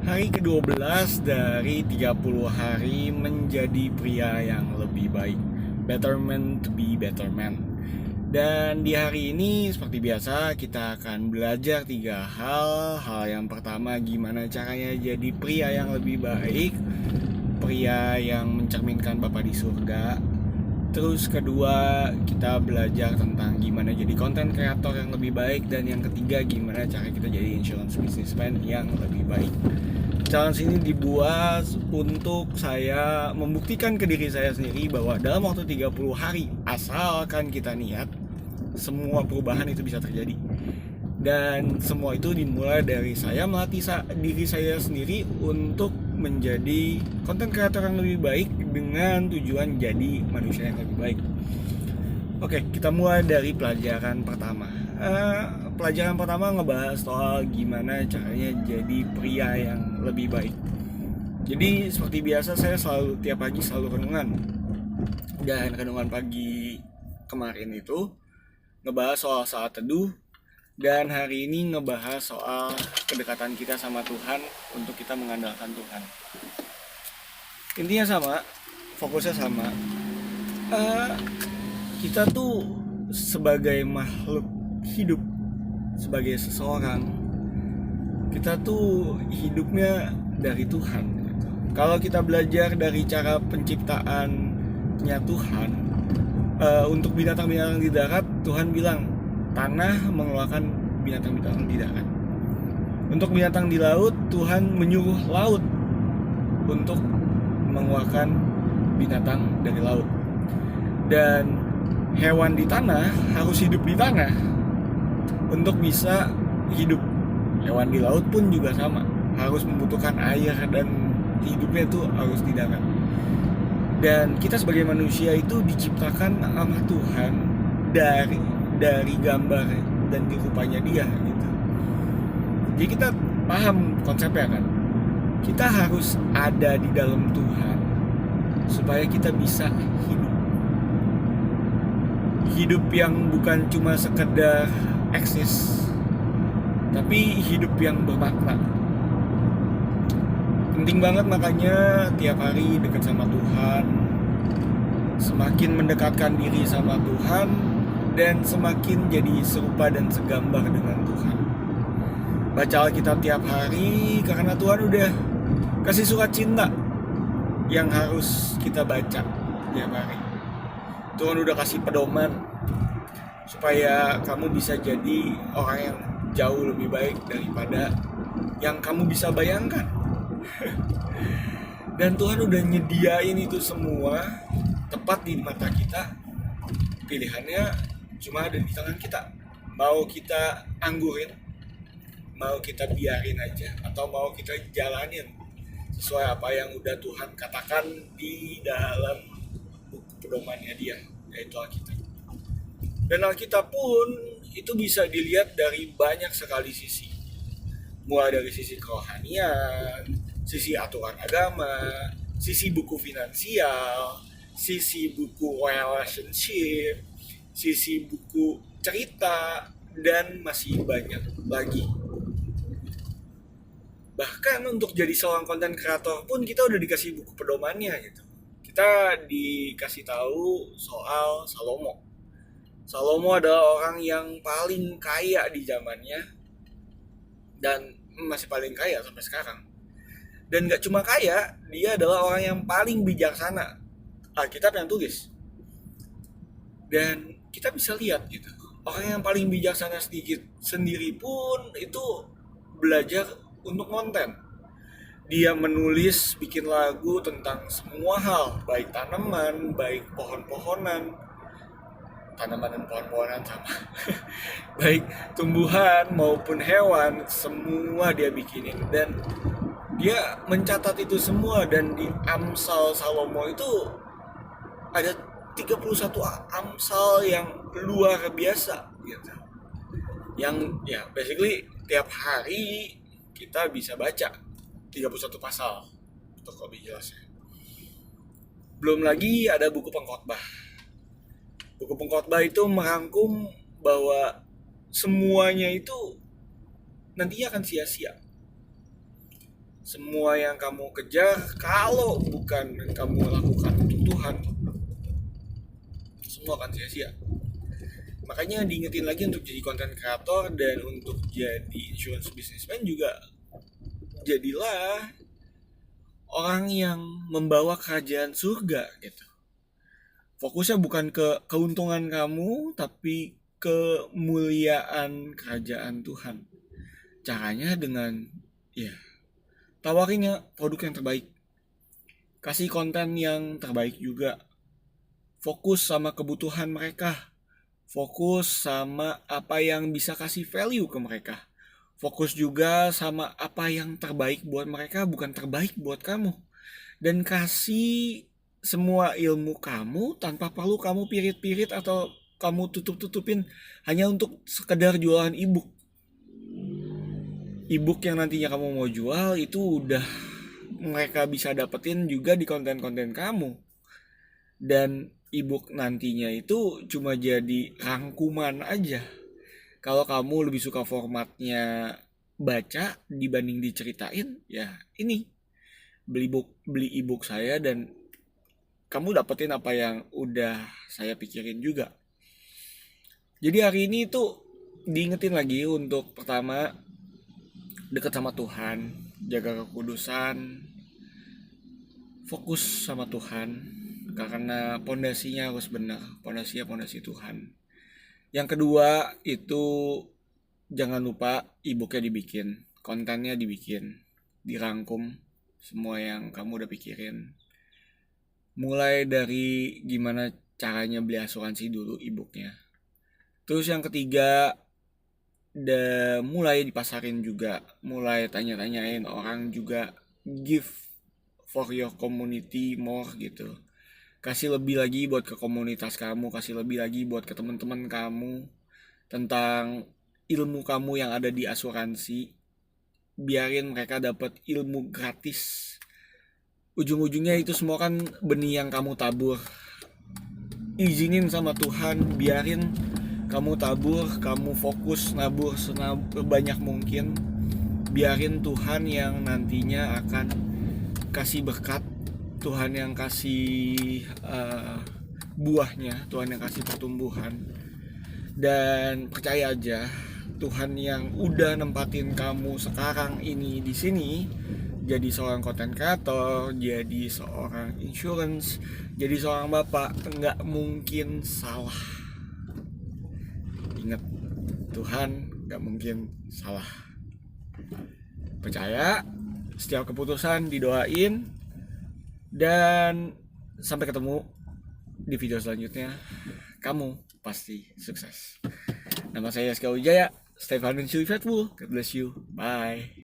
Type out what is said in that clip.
Hari ke-12 dari 30 hari menjadi pria yang lebih baik. Better man to be better man. Dan di hari ini seperti biasa kita akan belajar 3 hal. Hal yang pertama, gimana caranya jadi pria yang lebih baik, pria yang mencerminkan Bapa di surga. Terus kedua, kita belajar tentang gimana jadi konten kreator yang lebih baik. Dan yang ketiga, gimana cara kita jadi insurance businessman yang lebih baik. Challenge ini dibuat untuk saya membuktikan ke diri saya sendiri bahwa dalam waktu 30 hari, asalkan kita niat, semua perubahan itu bisa terjadi. Dan semua itu dimulai dari saya melatih diri saya sendiri untuk menjadi konten kreator yang lebih baik dengan tujuan jadi manusia yang lebih baik. Oke, kita mulai dari pelajaran pertama. Pelajaran pertama ngebahas soal gimana caranya jadi pria yang lebih baik. Jadi seperti biasa saya selalu tiap pagi selalu renungan. Dan renungan pagi kemarin itu ngebahas soal saat teduh, dan hari ini ngebahas soal kedekatan kita sama Tuhan untuk kita mengandalkan Tuhan. Intinya sama, fokusnya sama. Kita tuh sebagai makhluk hidup, sebagai seseorang, kita tuh hidupnya dari Tuhan gitu. Kalau kita belajar dari cara penciptaannya Tuhan, untuk binatang-binatang di darat, Tuhan bilang tanah mengeluarkan binatang-binatang di darat. Untuk binatang di laut, Tuhan menyuruh laut untuk mengeluarkan binatang dari laut. Dan hewan di tanah harus hidup di tanah untuk bisa hidup. Hewan di laut pun juga sama, harus membutuhkan air dan hidupnya itu harus di darat. Dan kita sebagai manusia itu diciptakan sama Tuhan dari gambar dan dirupanya Dia gitu. Jadi kita paham konsepnya kan. Kita harus ada di dalam Tuhan supaya kita bisa hidup. Hidup yang bukan cuma sekedar eksis, tapi hidup yang bermakna. Penting banget makanya tiap hari dekat sama Tuhan, semakin mendekatkan diri sama Tuhan, dan semakin jadi serupa dan segambar dengan Tuhan. Baca Alkitab tiap hari karena Tuhan udah kasih surat cinta yang harus kita baca tiap hari. Tuhan udah kasih pedoman supaya kamu bisa jadi orang yang jauh lebih baik daripada yang kamu bisa bayangkan. Dan Tuhan udah nyediain itu semua tepat di mata kita. Pilihannya cuma ada di tangan kita. Mau kita anggurin, mau kita biarin aja, atau mau kita jalanin sesuai apa yang udah Tuhan katakan di dalam buku pedomannya Dia, yaitu Alkitab. Dan Alkitab pun itu bisa dilihat dari banyak sekali sisi. Mulai dari sisi kerohanian, sisi aturan agama, sisi buku finansial, sisi buku relationship, sisi buku cerita, dan masih banyak lagi. Bahkan untuk jadi seorang konten kreator pun kita udah dikasih buku pedomannya gitu. Kita dikasih tahu soal Salomo. Salomo adalah orang yang paling kaya di zamannya dan masih paling kaya sampai sekarang. Dan gak cuma kaya, dia adalah orang yang paling bijaksana. Alkitab yang tulis. Dan kita bisa lihat gitu, orang yang paling bijaksana sedikit sendiri pun itu belajar untuk konten. Dia menulis, bikin lagu tentang semua hal, baik tanaman, baik pohon-pohonan, tanaman dan pohon-pohonan sama baik tumbuhan maupun hewan, semua dia bikinin. Dan dia mencatat itu semua. Dan di Amsal Salomo itu ada 31 Amsal yang luar biasa gitu. Yang ya basically tiap hari kita bisa baca 31 pasal untuk lebih jelasnya. Belum lagi ada buku pengkhotbah. Buku pengkhotbah itu merangkum bahwa semuanya itu nantinya akan sia-sia. Semua yang kamu kejar, kalau bukan kamu lakukan untuk Tuhan, semua akan sia-sia. Makanya diingetin lagi untuk jadi content creator dan untuk jadi insurance businessman juga, jadilah orang yang membawa kerajaan surga gitu. Fokusnya bukan ke keuntungan kamu, tapi kemuliaan kerajaan Tuhan. Caranya dengan tawarin ya produk yang terbaik, kasih konten yang terbaik juga, fokus sama kebutuhan mereka, fokus sama apa yang bisa kasih value ke mereka, fokus juga sama apa yang terbaik buat mereka, bukan terbaik buat kamu. Dan kasih semua ilmu kamu tanpa perlu kamu pirit-pirit atau kamu tutup-tutupin hanya untuk sekedar jualan ebook yang nantinya kamu mau jual. Itu udah mereka bisa dapetin juga di konten-konten kamu. Dan ebook nantinya itu cuma jadi rangkuman aja. Kalau kamu lebih suka formatnya baca dibanding diceritain, ya ini beli ebook saya dan kamu dapetin apa yang udah saya pikirin juga. Jadi hari ini tuh diingetin lagi untuk pertama, dekat sama Tuhan, jaga kekudusan, fokus sama Tuhan, karena pondasinya harus benar, pondasi Tuhan. Yang kedua itu jangan lupa ebooknya dibikin, kontennya dibikin, dirangkum semua yang kamu udah pikirin. Mulai dari gimana caranya beli asuransi dulu ebooknya. Terus yang ketiga, mulai dipasarin juga, mulai tanya-tanyain orang juga, give for your community more gitu. Kasih lebih lagi buat ke komunitas kamu, kasih lebih lagi buat ke teman-teman kamu tentang ilmu kamu yang ada di asuransi. Biarin mereka dapat ilmu gratis. Ujung-ujungnya itu semua kan benih yang kamu tabur. Izinin sama Tuhan, biarin kamu tabur, kamu fokus nabur sebanyak mungkin. Biarin Tuhan yang nantinya akan kasih berkat, Tuhan yang kasih buahnya, Tuhan yang kasih pertumbuhan. Dan percaya aja, Tuhan yang udah nempatin kamu sekarang ini di sini, jadi seorang content creator, jadi seorang insurance, jadi seorang bapak, nggak mungkin salah. Ingat, Tuhan nggak mungkin salah. Percaya, setiap keputusan didoain, dan sampai ketemu di video selanjutnya. Kamu pasti sukses. Nama saya Yaska Wijaya. Stay financially faithful. God bless you. Bye.